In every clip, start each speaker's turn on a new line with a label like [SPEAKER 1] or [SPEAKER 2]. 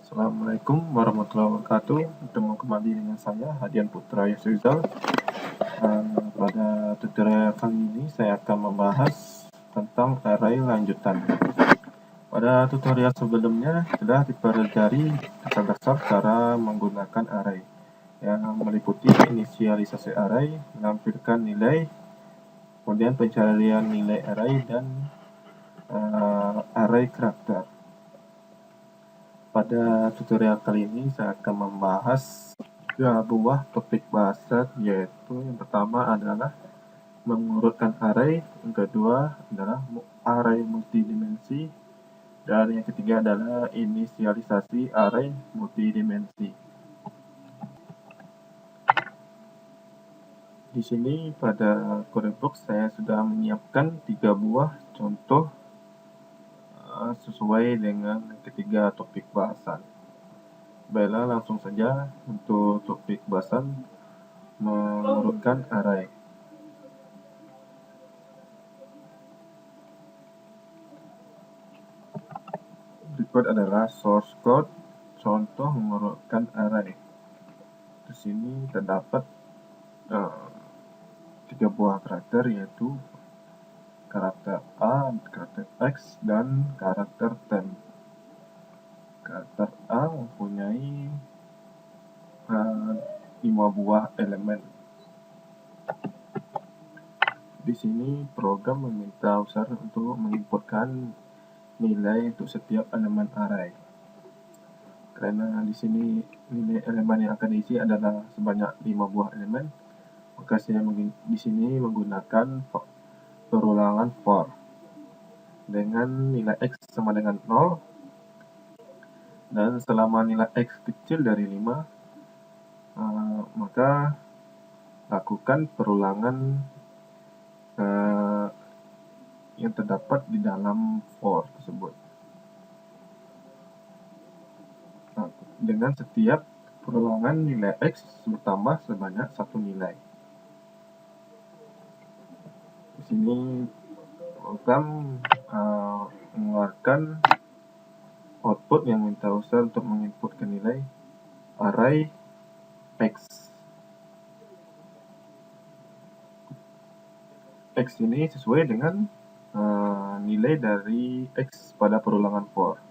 [SPEAKER 1] Assalamualaikum warahmatullahi wabarakatuh. Bertemu kembali dengan saya Hadian Putra Yusrizal. Pada tutorial kali ini saya akan membahas tentang array lanjutan. Pada tutorial sebelumnya sudah dipelajari dasar-dasar cara menggunakan array yang meliputi inisialisasi array, menampilkan nilai, kemudian pencarian nilai array, dan array karakter. Pada tutorial kali ini saya akan membahas 3 buah topik bahasan, yaitu yang pertama adalah mengurutkan array, yang kedua adalah array multidimensi, dan yang ketiga adalah inisialisasi array multidimensi. Di sini pada codebook saya sudah menyiapkan 3 buah contoh sesuai dengan ketiga topik bahasan. Baiklah, langsung saja untuk topik bahasan mengurutkan array. Berikut adalah source code contoh mengurutkan array. Di sini terdapat 3 buah karakter, yaitu karakter A, karakter X, dan karakter temp. Karakter A mempunyai 5 buah elemen. Di sini program meminta user untuk menginputkan nilai untuk setiap elemen array. Karena di sini nilai elemen yang akan diisi adalah sebanyak 5 buah elemen, maka saya di sini menggunakan perulangan for dengan nilai x sama dengan 0, dan selama nilai x kecil dari 5, maka lakukan perulangan yang terdapat di dalam for tersebut. Dengan setiap perulangan nilai x bertambah sebanyak 1 nilai. Di sini program mengeluarkan output yang minta user untuk menginputkan nilai array x. X ini sesuai dengan nilai dari x pada perulangan for.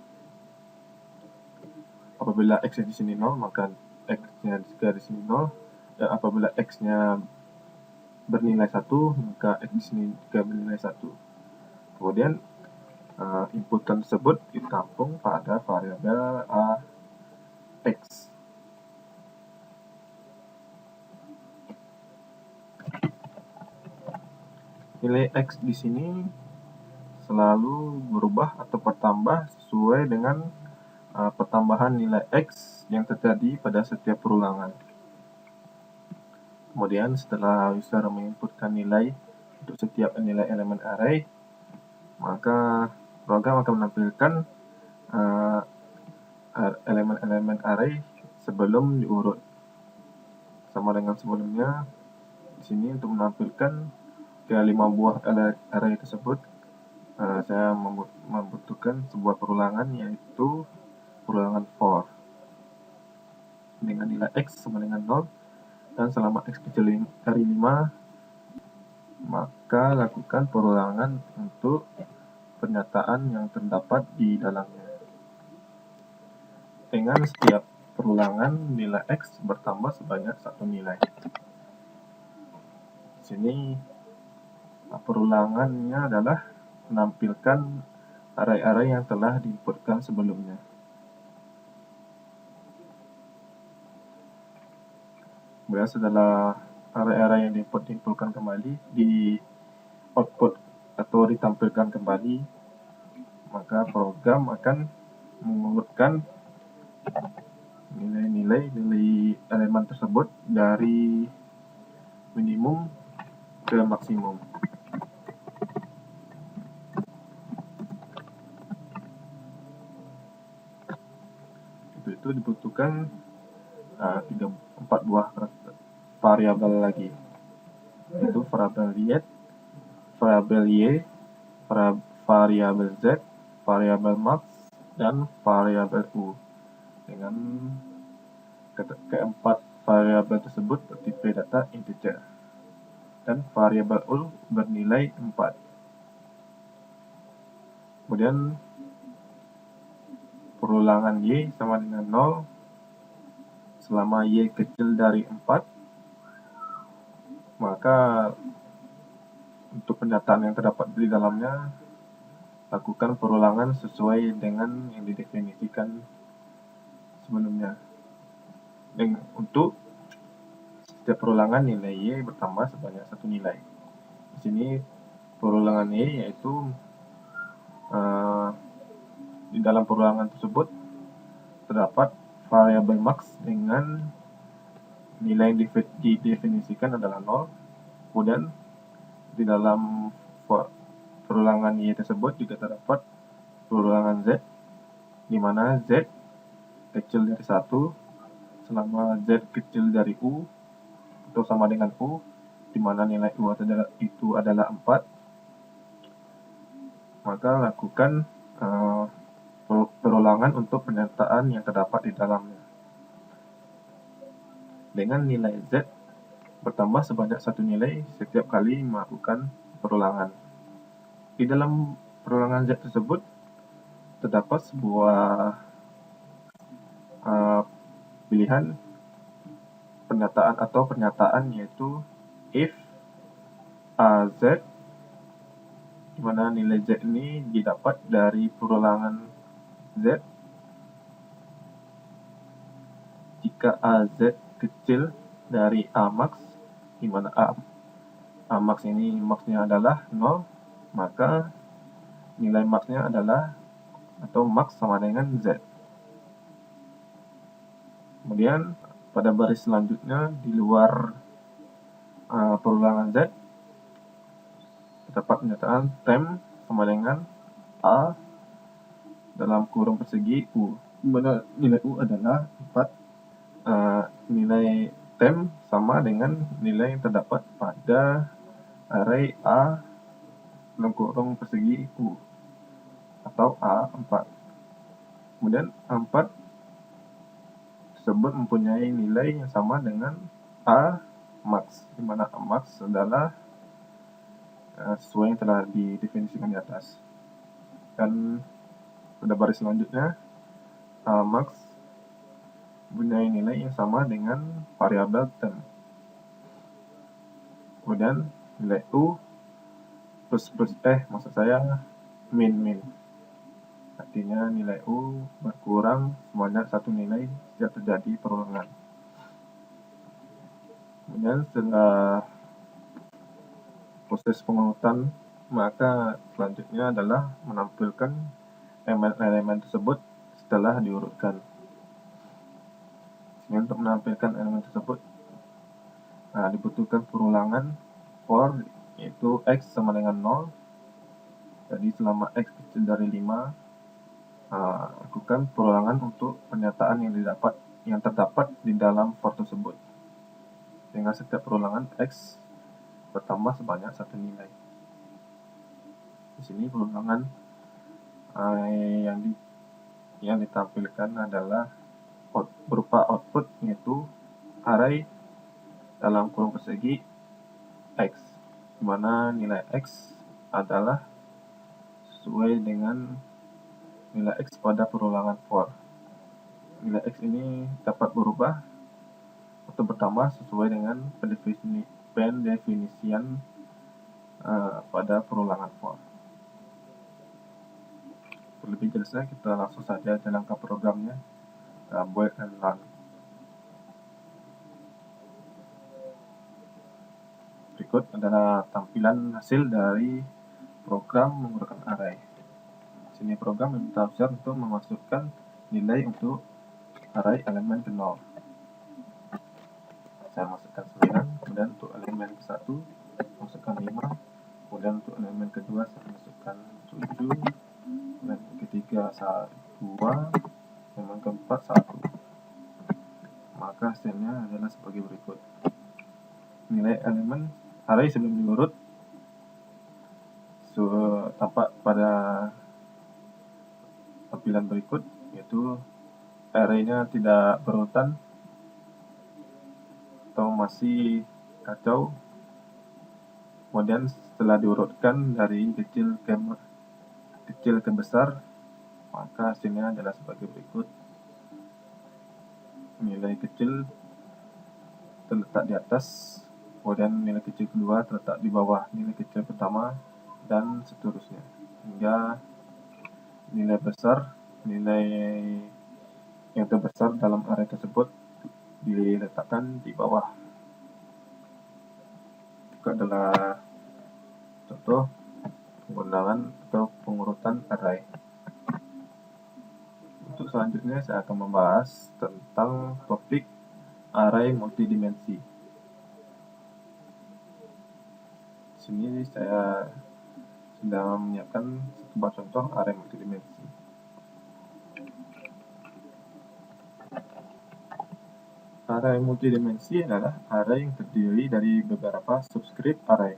[SPEAKER 1] Apabila x di sini 0, maka x-nya juga di sini 0. Dan apabila x-nya bernilai 1, maka x di sini juga bernilai 1. Kemudian inputan tersebut ditampung pada variabel x. Nilai x di sini selalu berubah atau bertambah sesuai dengan pertambahan nilai x yang terjadi pada setiap perulangan. Kemudian setelah user menginputkan nilai untuk setiap nilai elemen array, maka program akan menampilkan elemen-elemen array sebelum diurut. Sama dengan sebelumnya, di sini untuk menampilkan ke 5 buah array tersebut, saya membutuhkan sebuah perulangan, yaitu perulangan for dengan nilai x sama dengan 0, dan selama x kecil dari 5, maka lakukan perulangan untuk pernyataan yang terdapat di dalamnya. Dengan setiap perulangan nilai x bertambah sebanyak 1 nilai. Di sini perulangannya adalah menampilkan array-array yang telah diinputkan sebelumnya. Kemudian setelah array-array yang diinputkan kembali di output atau ditampilkan kembali, maka program akan mengurutkan nilai elemen tersebut dari minimum ke maksimum. Itu dibutuhkan 4 buah variabel lagi, yaitu variabel y, variabel y, variabel z, variabel max, dan variabel u. dengan keempat variabel tersebut bertipe data integer dan variabel U bernilai 4. Kemudian perulangan Y sama dengan 0 selama Y kecil dari 4, maka untuk pendataan yang terdapat di dalamnya lakukan perulangan sesuai dengan yang didefinisikan sebelumnya. Dan untuk setiap perulangan nilai Y bertambah sebanyak satu nilai. Di sini perulangan Y yaitu di dalam perulangan tersebut terdapat variabel max dengan nilai yang didefinisikan adalah 0. Kemudian di dalam perulangan Y tersebut juga terdapat perulangan Z, di mana Z kecil dari 1 selama Z kecil dari U atau sama dengan U, di mana nilai U itu adalah 4, maka lakukan perulangan untuk pernyataan yang terdapat di dalamnya. Dengan nilai Z bertambah sebanyak satu nilai setiap kali melakukan perulangan. Di dalam perulangan Z tersebut terdapat sebuah pilihan pernyataan yaitu if AZ, di mana nilai Z ini didapat dari perulangan Z jika AZ kecil dari A max, di mana A max ini maxnya adalah 0, maka nilai maxnya adalah atau max sama dengan Z. Kemudian pada baris selanjutnya di luar perulangan Z terdapat pernyataan temp sama dengan A dalam kurung persegi U, di mana nilai U adalah 4. Nilai temp sama dengan nilai yang terdapat pada array A dalam kurung persegi U atau A4. Kemudian A4 tersebut mempunyai nilai yang sama dengan A max, di mana A max adalah sesuai yang telah didefinisikan di atas. Dan pada baris selanjutnya A max mempunyai nilai yang sama dengan variabel temp. Kemudian nilai U min. Artinya nilai U berkurang sebanyak satu nilai setiap terjadi perulangan. Kemudian setelah proses pengurutan, maka selanjutnya adalah menampilkan elemen-elemen tersebut setelah diurutkan. Sehingga untuk menampilkan elemen tersebut dibutuhkan perulangan for, yaitu X sama dengan 0. Jadi selama X kecil dari 5, lakukan perulangan untuk pernyataan yang terdapat di dalam for tersebut. Sehingga setiap perulangan X bertambah sebanyak satu nilai. Di sini perulangan yang ditampilkan adalah berupa output, yaitu array dalam kurung persegi X, di mana nilai X adalah sesuai dengan nilai X pada perulangan for. Nilai X ini dapat berubah atau bertambah sesuai dengan pendefinisian pada perulangan for. Lebih jelasnya kita langsung saja jalankan programnya, build and run. Berikut adalah tampilan hasil dari program menggunakan array. Sini program meminta user untuk memasukkan nilai untuk array elemen ke 0. Saya masukkan 9, kemudian untuk elemen ke-1 masukkan 5, kemudian untuk elemen kedua saya masukkan 7, elemen ketiga 2, elemen keempat 1. Maka hasilnya adalah sebagai berikut. Nilai elemen array sebelum diurut tampak pada tampilan berikut, yaitu array-nya tidak berurutan atau masih kacau, kemudian setelah diurutkan dari kecil ke besar, maka hasilnya adalah sebagai berikut. Nilai kecil terletak di atas, kemudian nilai kecil kedua terletak di bawah nilai kecil pertama, dan seterusnya hingga nilai besar, nilai yang terbesar dalam array tersebut diletakkan di bawah. Itu adalah contoh penggunaan atau pengurutan array. Untuk selanjutnya saya akan membahas tentang topik array multidimensi. Di sini saya sedang menyiapkan satu buah contoh array multidimensi. Array multidimensi adalah array yang terdiri dari beberapa subscript array.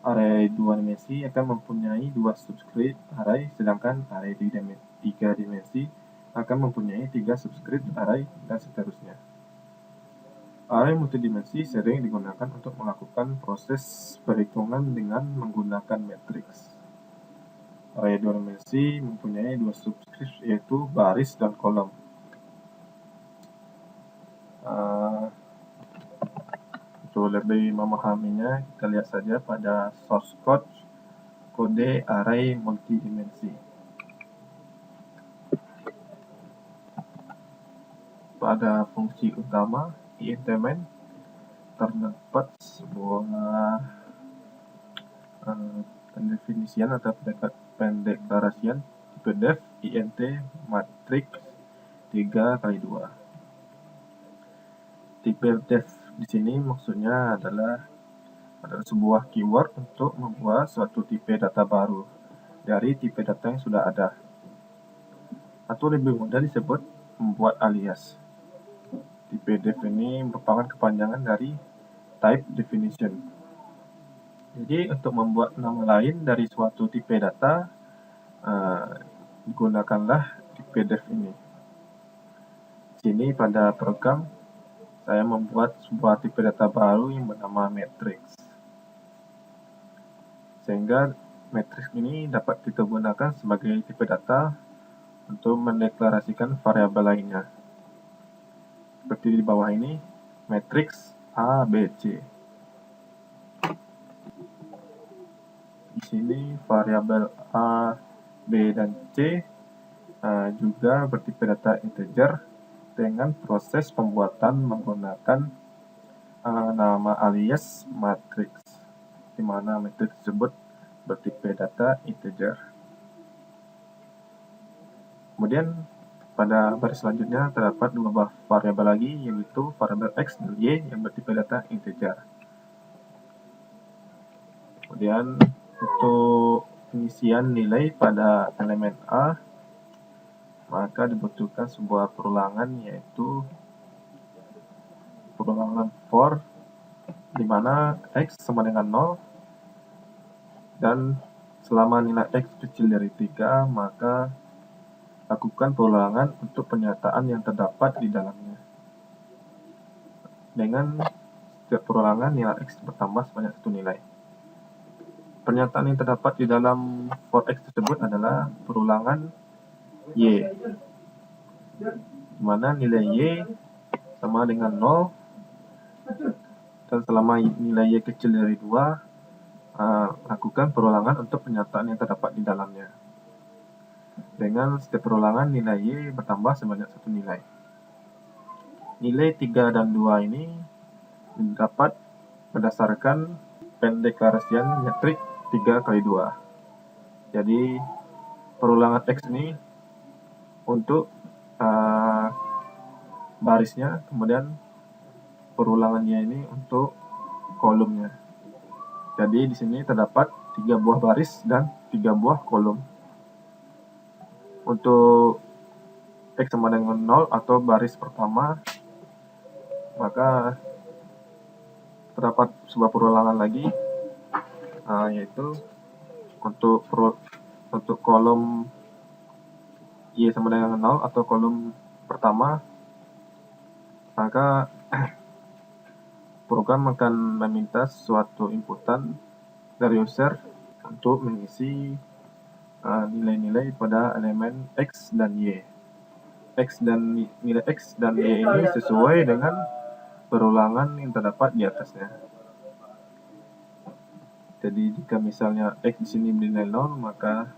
[SPEAKER 1] Array 2 dimensi akan mempunyai 2 subscript array, sedangkan array 3 dimensi akan mempunyai 3 subscript array, dan seterusnya. Array multidimensi sering digunakan untuk melakukan proses perhitungan dengan menggunakan matriks. Array 2 dimensi mempunyai 2 subscript, yaitu baris dan kolom. Untuk lebih memahaminya, kita lihat saja pada source code kode array multidimensi. Pada fungsi utama int main terdapat sebuah pendefinisian atau pendeklarasian tipe def int matrix 3x2. Tipe def di sini maksudnya adalah sebuah keyword untuk membuat suatu tipe data baru dari tipe data yang sudah ada, atau lebih mudah disebut membuat alias. Tipe def ini merupakan kepanjangan dari type definition. Jadi untuk membuat nama lain dari suatu tipe data, gunakanlah tipe def ini. Di sini pada program saya membuat sebuah tipe data baru yang bernama matrix, sehingga matrix ini dapat kita gunakan sebagai tipe data untuk mendeklarasikan variabel lainnya. Seperti di bawah ini, matrix A, B, C. Di sini variabel A, B, dan C juga bertipe data integer dengan proses pembuatan menggunakan nama alias matrix, di mana matrix tersebut bertipe data integer. Kemudian pada baris selanjutnya terdapat dua buah variabel lagi, yaitu variabel x dan y yang bertipe data integer. Kemudian untuk pengisian nilai pada elemen A, maka dibutuhkan sebuah perulangan, yaitu perulangan for, di mana x sama dengan 0, dan selama nilai x kecil dari 3, maka lakukan perulangan untuk pernyataan yang terdapat di dalamnya. Dengan setiap perulangan, nilai x bertambah sebanyak satu nilai. Pernyataan yang terdapat di dalam for x tersebut adalah perulangan y, di mana nilai y sama dengan 0, dan selama nilai y kecil dari 2, lakukan perulangan untuk pernyataan yang terdapat di dalamnya. Dengan setiap perulangan, nilai y bertambah sebanyak satu nilai. Nilai 3 dan 2 ini didapat berdasarkan pendeklarasian matriks 3x2. Jadi perulangan x ini untuk barisnya, kemudian perulangan y ini untuk kolomnya. Jadi di sini terdapat 3 buah baris dan 3 buah kolom. Untuk x sama dengan 0 atau baris pertama, maka terdapat sebuah perulangan lagi, yaitu untuk kolom y sama dengan 0 atau kolom pertama, maka program akan meminta suatu inputan dari user untuk mengisi nilai-nilai pada elemen X dan Y. Nilai X dan Y ini sesuai dengan perulangan yang terdapat di atasnya. Jadi jika misalnya X di sini bernilai 0, maka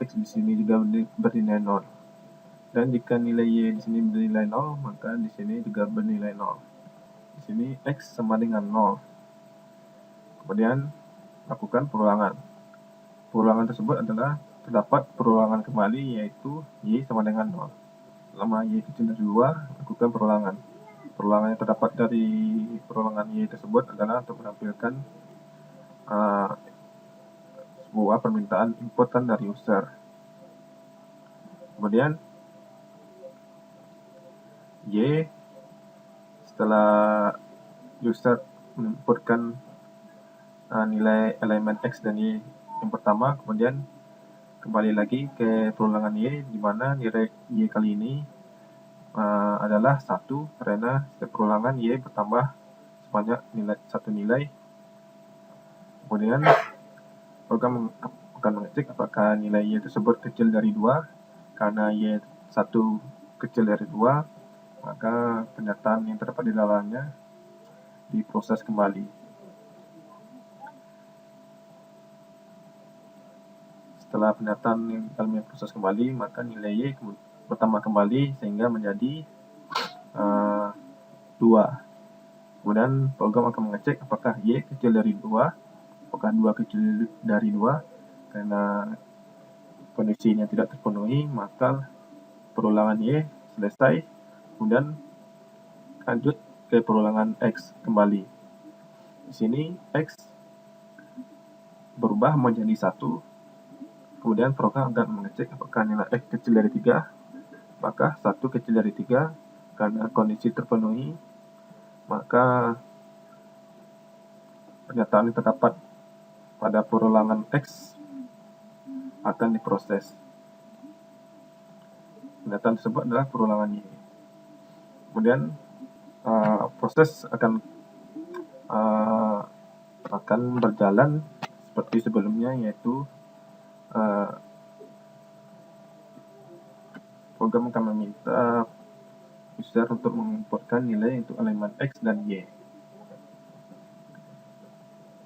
[SPEAKER 1] X di sini juga bernilai 0. Dan jika nilai Y di sini bernilai 0, maka di sini juga bernilai 0. Di sini X sama dengan 0. Kemudian lakukan perulangan. Perulangan tersebut adalah terdapat perulangan kembali, yaitu Y sama dengan 0. Selama Y kecil dari 2, lakukan perulangan. Perulangan yang terdapat dari perulangan Y tersebut adalah untuk menampilkan sebuah permintaan inputan dari user. Kemudian Y, setelah user menginputkan nilai elemen X dan Y yang pertama, kemudian kembali lagi ke perulangan Y, di mana nilai Y kali ini adalah 1, karena setiap perulangan Y bertambah sebanyak satu nilai. Kemudian program akan mengecek apakah nilai Y tersebut kecil dari 2. Karena Y 1 kecil dari 2, maka pernyataan yang terdapat di dalamnya diproses kembali. Setelah pernyataan yang dalamnya proses kembali, maka nilai Y bertambah kembali sehingga menjadi 2. Kemudian program akan mengecek apakah Y kecil dari 2, apakah 2 kecil dari 2. Karena kondisinya tidak terpenuhi, maka perulangan Y selesai, kemudian lanjut ke perulangan X kembali. Di sini X berubah menjadi 1. Kemudian program akan mengecek apakah nilai X kecil dari 3, apakah 1 kecil dari 3. Karena kondisi terpenuhi, maka pernyataan yang terdapat pada perulangan X akan diproses. Pernyataan tersebut adalah perulangan Y. Kemudian proses akan berjalan seperti sebelumnya, yaitu program akan meminta user untuk menginputkan nilai untuk elemen X dan Y.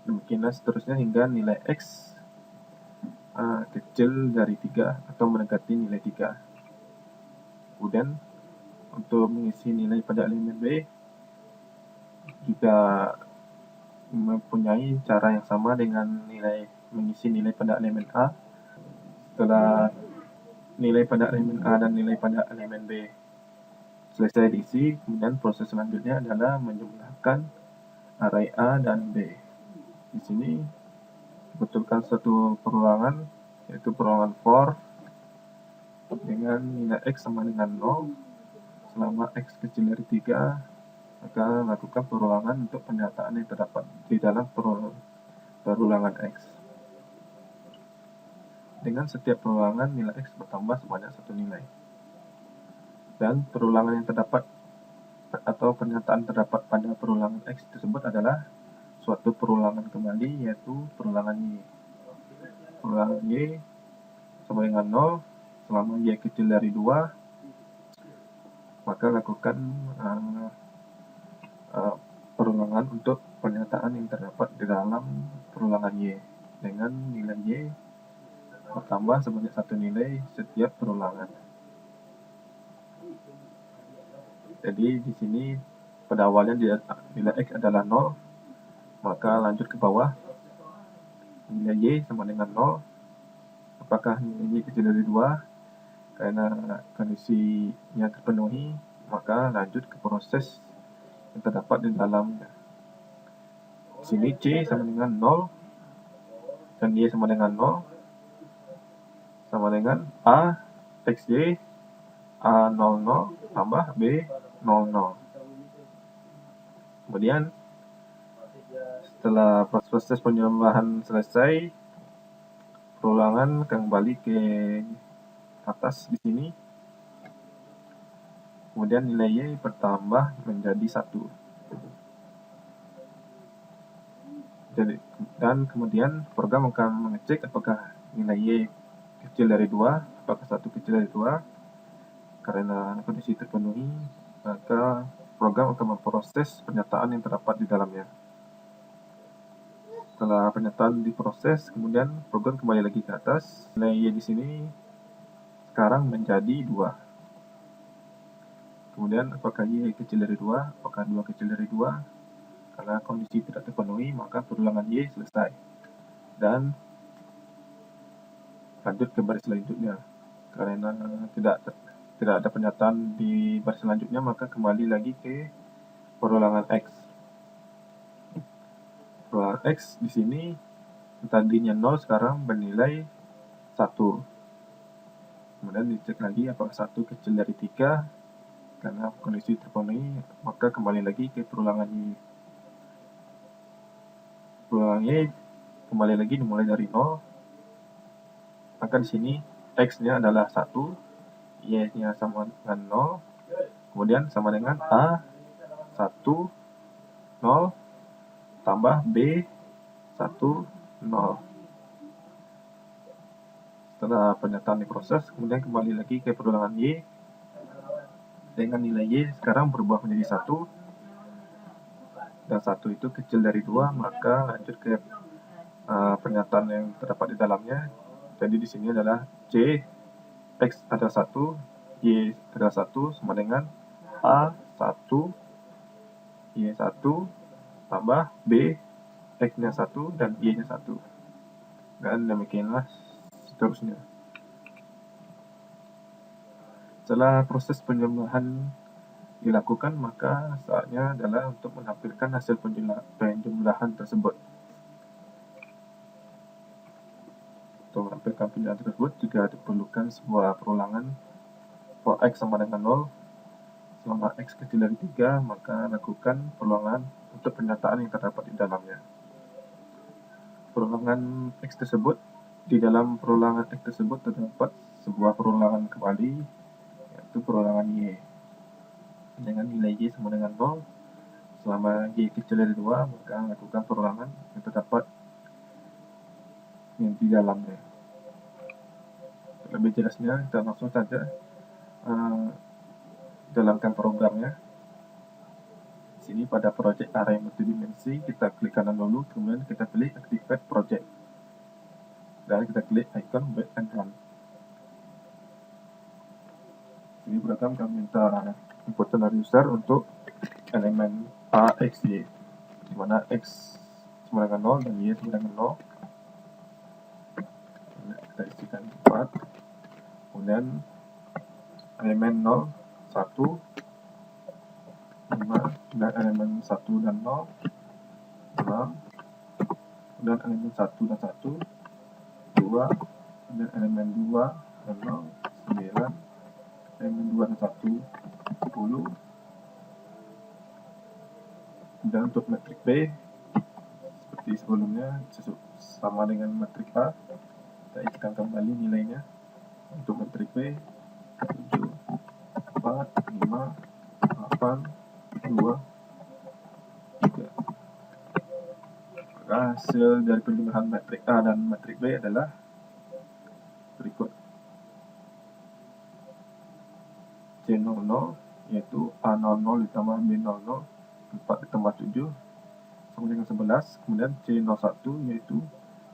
[SPEAKER 1] Demikianlah seterusnya hingga nilai X kecil dari 3 atau mendekati nilai 3. Kemudian untuk mengisi nilai pada elemen B juga mempunyai cara yang sama dengan mengisi nilai pada elemen A. Setelah nilai pada elemen A dan nilai pada elemen B selesai diisi, kemudian proses selanjutnya adalah menjumlahkan array A dan B. Di sini betulkan satu perulangan, yaitu perulangan for dengan nilai X sama dengan 0. Selama X kecil dari 3, maka lakukan perulangan untuk pernyataan yang terdapat di dalam perulangan X. Dengan setiap perulangan, nilai X bertambah sebanyak satu nilai. Dan perulangan yang terdapat atau pernyataan terdapat pada perulangan X tersebut adalah suatu perulangan kembali, yaitu perulangan Y. Perulangan Y sama dengan 0. Selama Y kecil dari 2, maka lakukan perulangan untuk pernyataan yang terdapat di dalam perulangan Y dengan nilai Y bertambah sebanyak satu nilai setiap perulangan. Jadi di sini pada awalnya nilai X adalah 0, maka lanjut ke bawah, nilai Y sama dengan 0. Apakah nilai Y kecil dari 2? Karena kondisinya terpenuhi, maka lanjut ke proses yang terdapat di dalamnya. Di sini C sama dengan 0 dan Y sama dengan 0, sama dengan A XY A00 tambah B 00. Kemudian setelah proses penjumlahan selesai, perulangan kembali ke atas di sini. kemudian nilai Y bertambah menjadi 1. Dan kemudian program akan mengecek apakah nilai Y kecil dari 2, apakah 1 kecil dari 2. Karena kondisi terpenuhi, maka program akan memproses pernyataan yang terdapat di dalamnya. Setelah pernyataan diproses, kemudian program kembali lagi ke atas. Nilai Y di sini sekarang menjadi 2. Kemudian apakah Y kecil dari 2, apakah 2 kecil dari 2. Karena kondisi tidak terpenuhi, maka perulangan Y selesai. Dan lanjut ke baris selanjutnya. Karena tidak ada pernyataan di baris selanjutnya, maka kembali lagi ke perulangan X. Perulangan X di sini tadinya 0, sekarang bernilai 1. Kemudian dicek lagi apakah 1 kecil dari 3. Karena kondisi terpenuhi, maka kembali lagi ke perulangan Y. Perulangan Y kembali lagi dimulai dari 0. Maka di sini X-nya adalah 1, Y-nya sama dengan 0, kemudian sama dengan A 1, 0, tambah B 1, 0. Setelah pernyataan diproses, kemudian kembali lagi ke perulangan Y, dengan nilai Y sekarang berubah menjadi 1, dan 1 itu kecil dari 2, maka lanjut ke pernyataan yang terdapat di dalamnya. Jadi di sini adalah C, X adalah 1, Y adalah 1, sama dengan A 1, Y 1, tambah B, X-nya 1, dan Y-nya 1. Dan demikianlah seterusnya. Setelah proses penjumlahan dilakukan, maka saatnya adalah untuk menampilkan hasil penjumlahan tersebut. Untuk menampilkan penjumlahan tersebut juga diperlukan sebuah perulangan for X sama dengan 0. Selama X kecil dari 3, maka lakukan perulangan untuk pernyataan yang terdapat di dalamnya. Perulangan X tersebut, di dalam perulangan X tersebut terdapat sebuah perulangan kembali, yaitu perulangan Y. Dengan nilai Y sama dengan 0, selama Y kecil dari 2, maka lakukan perulangan yang terdapat yang di dalamnya. Lebih jelasnya, kita langsung saja jalankan programnya. Di sini pada project array multidimensi, kita klik kanan dulu, kemudian kita pilih activate project, dan kita klik icon wait and run. Ini program kami minta inputan dari user untuk elemen A, X, Y, di mana X sama dengan 0 dan Y sama dengan 0. Kita isikan 4, kemudian elemen 0, 1, 5, dan elemen 1 dan 0, 6, kemudian elemen 1 dan 1, 2, kemudian elemen 2 dan 0, 9, elemen 2 dan 1, 10. Dan untuk metrik B, seperti sebelumnya, sama dengan metrik A, kita isikan kembali nilainya. Untuk metrik B, 7, 4, 5, 8, 2, 3. Maka hasil dari penjumlahan metrik A dan metrik B adalah berikut. C00 yaitu A00 ditambah B00, 4 ditambah 7 sama dengan 11. Kemudian C01 yaitu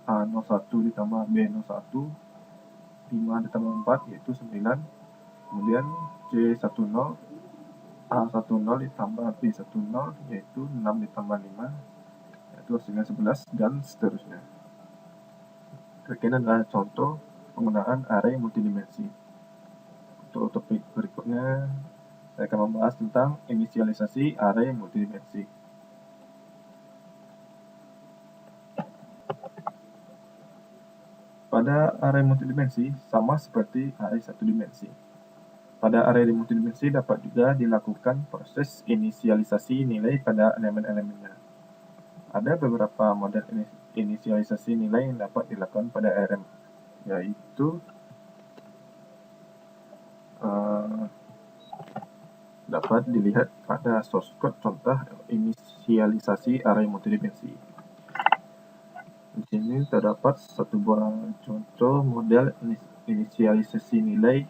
[SPEAKER 1] A01 ditambah B01, 5 ditambah 4 yaitu 9. Kemudian C10 A10 ditambah B10 yaitu 6 ditambah 5 yaitu hasilnya 11, dan seterusnya. Ini adalah contoh penggunaan array multidimensi. Untuk topik berikutnya, saya akan membahas tentang inisialisasi array multidimensi. Pada array multidimensi, sama seperti array satu dimensi. Pada array multidimensi dapat juga dilakukan proses inisialisasi nilai pada elemen-elemennya. Ada beberapa model inisialisasi nilai yang dapat dilakukan pada array, yaitu dapat dilihat pada source code contoh inisialisasi array multidimensi. Di sini terdapat satu buah contoh model inisialisasi nilai.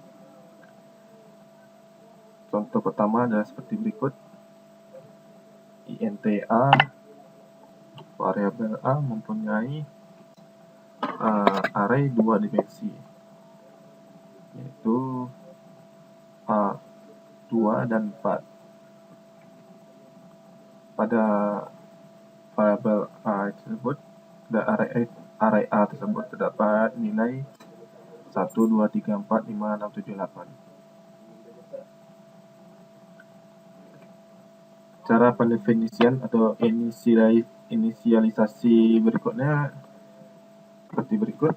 [SPEAKER 1] Contoh pertama adalah seperti berikut. int a, variabel a mempunyai array 2 dimensi, yaitu a 2 dan 4. Pada variabel a tersebut, array a tersebut terdapat nilai 1, 2, 3, 4, 5, 6, 7, 8. Cara pendefinisian atau inisialisasi berikutnya seperti berikut.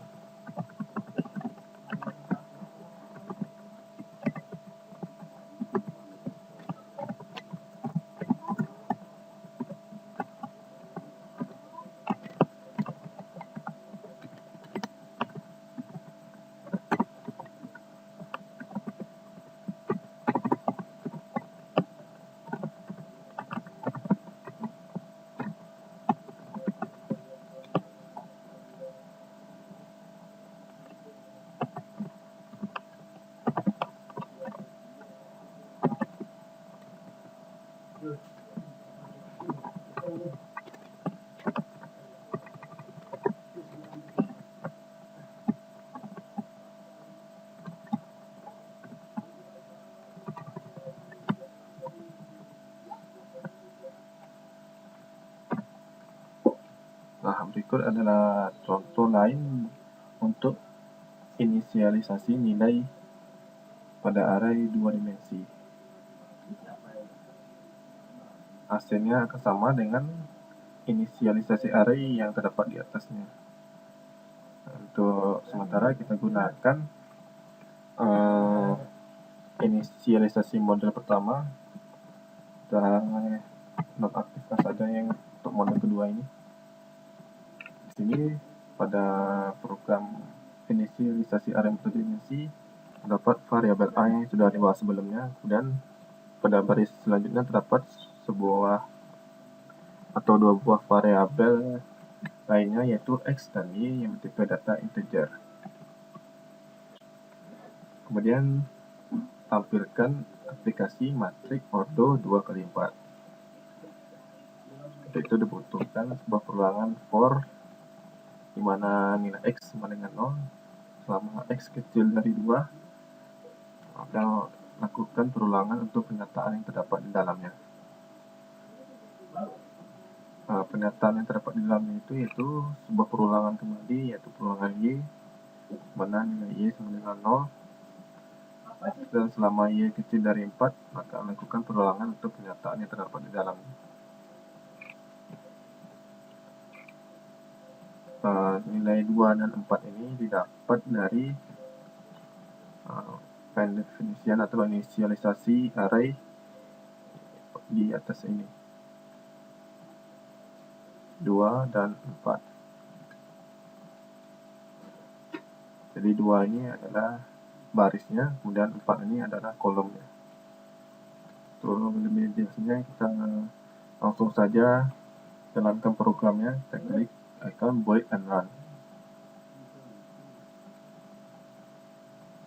[SPEAKER 1] Nah, berikut adalah contoh lain untuk inisialisasi nilai pada array 2 dimensi. Hasilnya akan sama dengan inisialisasi array yang terdapat di atasnya. Untuk sementara kita gunakan inisialisasi model pertama, kita nonaktifkan saja yang untuk model kedua ini. Di sini pada program inisialisasi array multidimensi terdapat variabel a yang sudah dibahas sebelumnya, dan pada baris selanjutnya terdapat sebuah atau dua buah variabel lainnya, yaitu x dan y yang bertipe data integer. Kemudian tampilkan aplikasi matrik ordo 2x4. Untuk itu dibutuhkan sebuah perulangan for di mana nilai x sama dengan 0 selama x kecil dari 2, dan lakukan perulangan untuk pernyataan yang terdapat di dalamnya. Pernyataan yang terdapat di dalamnya itu yaitu sebuah perulangan kembali, yaitu perulangan y, mana nilai y sama dengan 0, dan selama y kecil dari 4, maka lakukan perulangan untuk pernyataan yang terdapat di dalamnya. Nilai 2 dan 4 ini didapat dari pendefinisian atau inisialisasi array di atas ini, 2 dan 4. Jadi 2 ini adalah barisnya, kemudian 4 ini adalah kolomnya. Untuk lebih jelasnya kita langsung saja jalankan programnya. Kita klik icon void and run.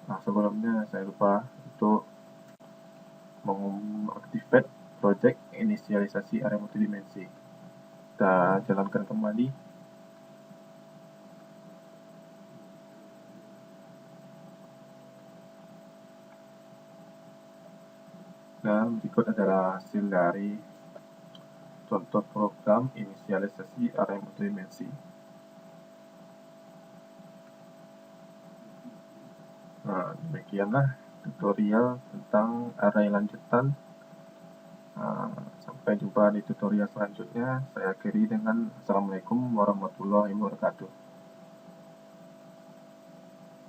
[SPEAKER 1] Nah, sebelumnya saya lupa untuk mengaktifkan project inisialisasi array multidimensi. Kita jalankan kembali. Dan berikut adalah hasil dari contoh program inisialisasi array multidimensi. Nah, demikianlah tutorial tentang array lanjutan. Sampai jumpa di tutorial selanjutnya. Saya akhiri dengan Assalamualaikum warahmatullahi wabarakatuh.